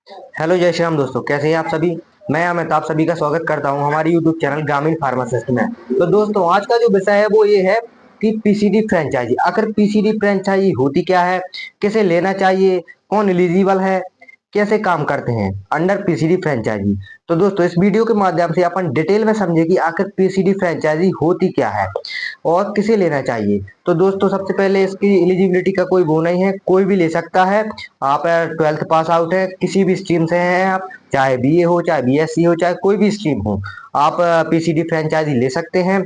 Hello जय श्री राम दोस्तों, कैसे हैं आप सभी। मैं अमित आप सभी का स्वागत करता हूं हमारे यूट्यूब चैनल ग्रामीण फार्मासिस्ट में। तो दोस्तों आज का जो विषय है वो ये है कि पीसीडी फ्रेंचाइजी। आखिर पीसीडी फ्रेंचाइजी होती क्या है, किसे लेना चाहिए, कौन एलिजिबल है, कैसे काम करते हैं अंडर पीसीडी फ्रेंचाइजी। तो दोस्तों इस वीडियो के माध्यम से अपन डिटेल में समझे कि आखिर पीसीडी फ्रेंचाइजी होती क्या है और किसे लेना चाहिए। तो दोस्तों सबसे पहले इसकी एलिजिबिलिटी का कोई वो नहीं है, कोई भी ले सकता है। आप 12th पास आउट है, किसी भी स्ट्रीम से हैं आप, चाहे बीए हो, चाहे बीएससी हो, चाहे कोई भी स्ट्रीम हो, आप पीसीडी फ्रेंचाइजी ले सकते हैं।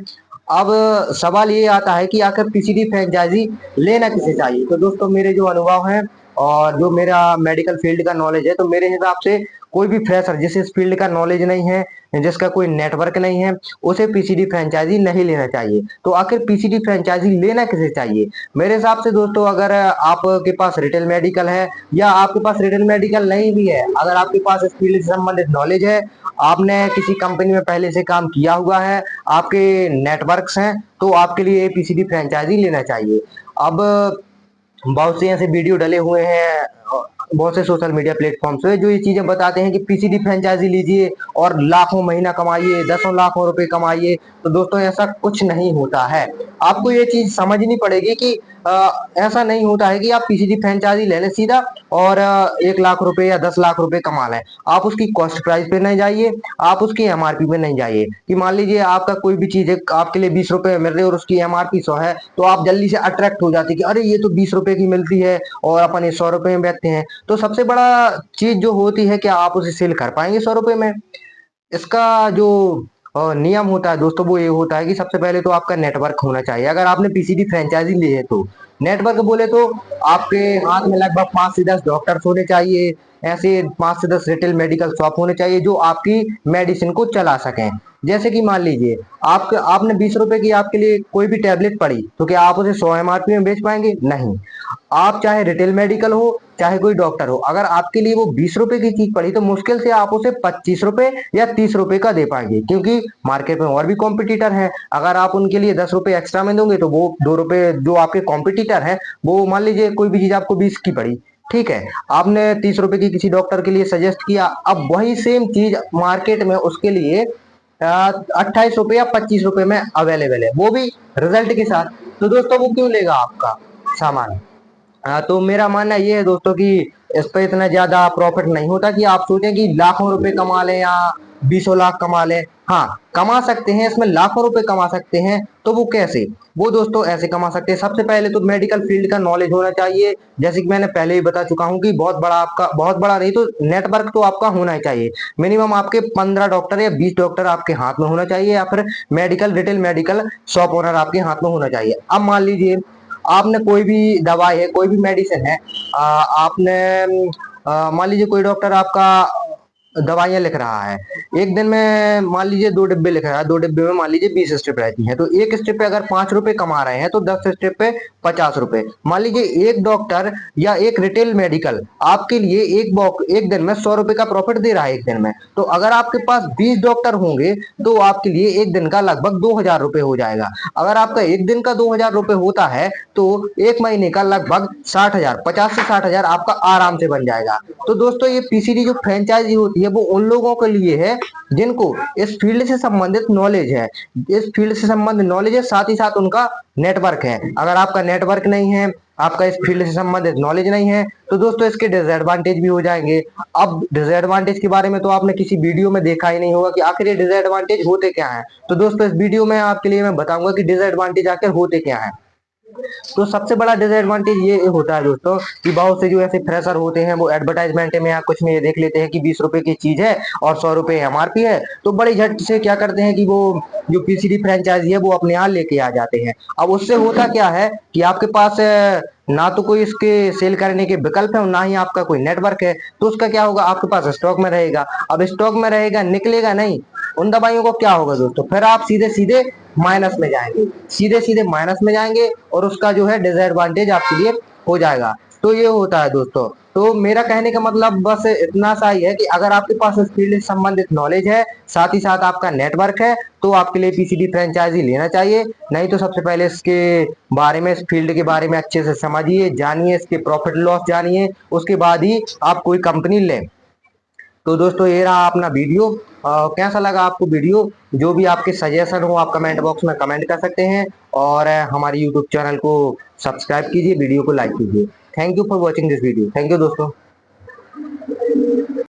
अब सवाल ये आता है कि आखिर पीसीडी फ्रेंचाइजी लेना किसे चाहिए। तो दोस्तों मेरे जो अनुभव है और जो मेरा मेडिकल फील्ड का नॉलेज है, तो मेरे हिसाब से कोई भी फ्रेशर जिसे इस फील्ड का नॉलेज नहीं है, जिसका कोई नेटवर्क नहीं है, उसे पीसीडी फ्रेंचाइजी नहीं लेना चाहिए। तो आखिर पीसीडी फ्रेंचाइजी लेना किसे चाहिए। मेरे हिसाब से दोस्तों अगर आपके पास रिटेल मेडिकल है या आपके पास रिटेल मेडिकल नहीं भी है, अगर आपके पास इस फील्ड से संबंधित नॉलेज है, आपने किसी कंपनी में पहले से काम किया हुआ है, आपके नेटवर्क्स हैं, तो आपके लिए पीसीडी फ्रेंचाइजी लेना चाहिए। अब बहुत से ऐसे वीडियो डले हुए हैं बहुत से सोशल मीडिया प्लेटफॉर्म्स पे जो ये चीजें बताते हैं कि पीसीडी फ्रेंचाइजी लीजिए और लाखों महीना कमाइए, दसों लाखों रुपए कमाइए। तो दोस्तों ऐसा कुछ नहीं होता है। आपको ये चीज समझनी पड़ेगी कि ऐसा नहीं होता है कि आप पीसीडी फ्रेंचाइजी ले लें सीधा और 1 लाख रुपए या 10 लाख रुपए कमा लें। आप उसकी कॉस्ट प्राइस पे नहीं जाइए, आप उसकी एमआरपी पे नहीं जाइए। कि मान लीजिए आपका कोई भी चीज है आपके लिए 20 रुपए में मिल रही है और उसकी एमआरपी 100 है, तो आप जल्दी से अट्रैक्ट हो जाते कि अरे ये तो 20 रुपए की मिलती है और अपन ये 100 रुपए में बेचते हैं। तो सबसे बड़ा चीज जो होती है कि आप उसे सेल कर पाएंगे 100 रुपए में। इसका जो नियम होता है दोस्तों वो ये होता है कि सबसे पहले तो आपका नेटवर्क होना चाहिए। अगर आपने पीसीडी फ्रेंचाइजी ली है तो नेटवर्क बोले तो आपके हाथ में लगभग 5 से 10 डॉक्टर्स होने चाहिए। ऐसे 5 से 10 रिटेल मेडिकल शॉप होने चाहिए जो आपकी मेडिसिन को चला सकें। जैसे कि मान लीजिए आपके आपने 20 रुपए की आपके लिए कोई भी टैबलेट पड़ी, तो क्या आप उसे 100 एमआरपी में बेच पाएंगे? नहीं। आप चाहे रिटेल मेडिकल हो चाहे कोई डॉक्टर हो, अगर आपके लिए वो 20 रुपए की चीज पड़ी तो मुश्किल से आप उसे 25 रुपए या 30 रुपए का दे पाएंगे, क्योंकि मार्केट में और भी कॉम्पिटिटर हैं। अगर आप उनके लिए 10 रुपए एक्स्ट्रा में दोगे तो वो 2 रुपए जो आपके कॉम्पिटिटर हैं, वो मान लीजिए कोई भी चीज आपको 20 की पड़ी, ठीक है, आपने 30 रुपए की किसी डॉक्टर के लिए सजेस्ट किया, अब वही सेम चीज मार्केट में उसके लिए 28 रुपए या 25 रुपए में अवेलेबल है, वो भी रिजल्ट के साथ। तो दोस्तों वो क्यों लेगा आपका सामान। हाँ, तो मेरा मानना ये है दोस्तों कि इस पे इतना ज्यादा प्रॉफिट नहीं होता कि आप सोचें कि लाखों रुपए कमा लें या 20 लाख कमा लें। हाँ, कमा सकते हैं, इसमें लाखों रुपए कमा सकते हैं। तो वो कैसे? वो दोस्तों ऐसे कमा सकते हैं, सबसे पहले तो मेडिकल फील्ड का नॉलेज होना चाहिए। जैसे कि मैंने पहले ही बता चुका हूँ कि बहुत बड़ा नहीं तो नेटवर्क तो आपका होना ही चाहिए। मिनिमम आपके 15 डॉक्टर या 20 डॉक्टर आपके हाथ में होना चाहिए, या फिर रिटेल मेडिकल शॉप ओनर आपके हाथ में होना चाहिए। अब मान लीजिए आपने कोई भी दवाई है, कोई भी मेडिसिन है, आपने मान लीजिए कोई डॉक्टर आपका दवाइयां लिख रहा है, एक दिन में मान लीजिए 2 डिब्बे लिख रहा है, 2 डिब्बे में मान लीजिए 20 स्ट्रिप रहती हैं, तो एक स्ट्रिप पे अगर 5 रुपए कमा रहे हैं तो 10 स्ट्रिप पे 50 रुपए। मान लीजिए एक डॉक्टर या एक रिटेल मेडिकल आपके लिए एक दिन में 100 रुपए का प्रॉफिट दे रहा है एक दिन में, तो अगर आपके पास 20 डॉक्टर होंगे तो आपके लिए एक दिन का लगभग 2000 रुपए हो जाएगा। अगर आपका एक दिन का 2000 रुपए होता है तो एक महीने का लगभग 60 हजार, 50 से 60 हजार आपका आराम से बन जाएगा। तो दोस्तों ये पीसीडी जो फ्रेंचाइजी होती है वो उन लोगों के लिए है जिनको इस फील्ड से संबंधित नॉलेज है, इस फील्ड से संबंधित नॉलेज है, साथ ही साथ उनका नेटवर्क है। अगर आपका नेटवर्क नहीं है, आपका इस फील्ड से संबंधित नॉलेज नहीं है, तो दोस्तों इसके डिसएडवांटेज भी हो जाएंगे। अब डिसएडवांटेज के बारे में तो आपने किसी वीडियो में देखा ही नहीं होगा कि आखिर ये डिसएडवांटेज होते क्या है। तो दोस्तों इस वीडियो में आपके लिए मैं बताऊंगा कि डिसएडवांटेज आखिर होते क्या है। तो सबसे बड़ा डिसएडवांटेज ये होता है दोस्तों कि बहुत से जो ऐसे फ्रेशर होते हैं वो एडवर्टाइजमेंट में या कुछ में ये देख लेते हैं कि 20 रुपए की चीज है और 100 रुपए एमआरपी है, तो बड़ी झट से क्या करते हैं कि वो जो पीसीडी फ्रेंचाइजी है वो अपने यहाँ लेके आ जाते हैं। अब उससे होता क्या है कि आपके पास ना तो कोई इसके सेल करने के विकल्प है और ना ही आपका कोई नेटवर्क है, तो उसका क्या होगा, आपके पास स्टॉक में रहेगा। अब स्टॉक में रहेगा, निकलेगा नहीं, उन दवाइयों को क्या होगा दोस्तों, फिर आप सीधे सीधे माइनस में जाएंगे, सीधे सीधे माइनस में जाएंगे और उसका जो है डिसएडवांटेज आपके लिए हो जाएगा। तो ये होता है दोस्तों। तो मेरा कहने का मतलब बस इतना सा ही है कि अगर आपके पास इस फील्ड से संबंधित नॉलेज है, साथ ही साथ आपका नेटवर्क है, तो आपके लिए पीसीडी फ्रेंचाइजी लेना चाहिए। नहीं तो सबसे पहले इसके बारे में, इस फील्ड के बारे में अच्छे से समझिए, जानिए, इसके प्रॉफिट लॉस जानिए, उसके बाद ही आप कोई कंपनी लें। तो दोस्तों ये रहा अपना वीडियो। कैसा लगा आपको वीडियो? जो भी आपके सजेशन हो आप कमेंट बॉक्स में कमेंट कर सकते हैं, और हमारे यूट्यूब चैनल को सब्सक्राइब कीजिए, वीडियो को लाइक कीजिए। Thank you for watching this video. Thank you दोस्तों।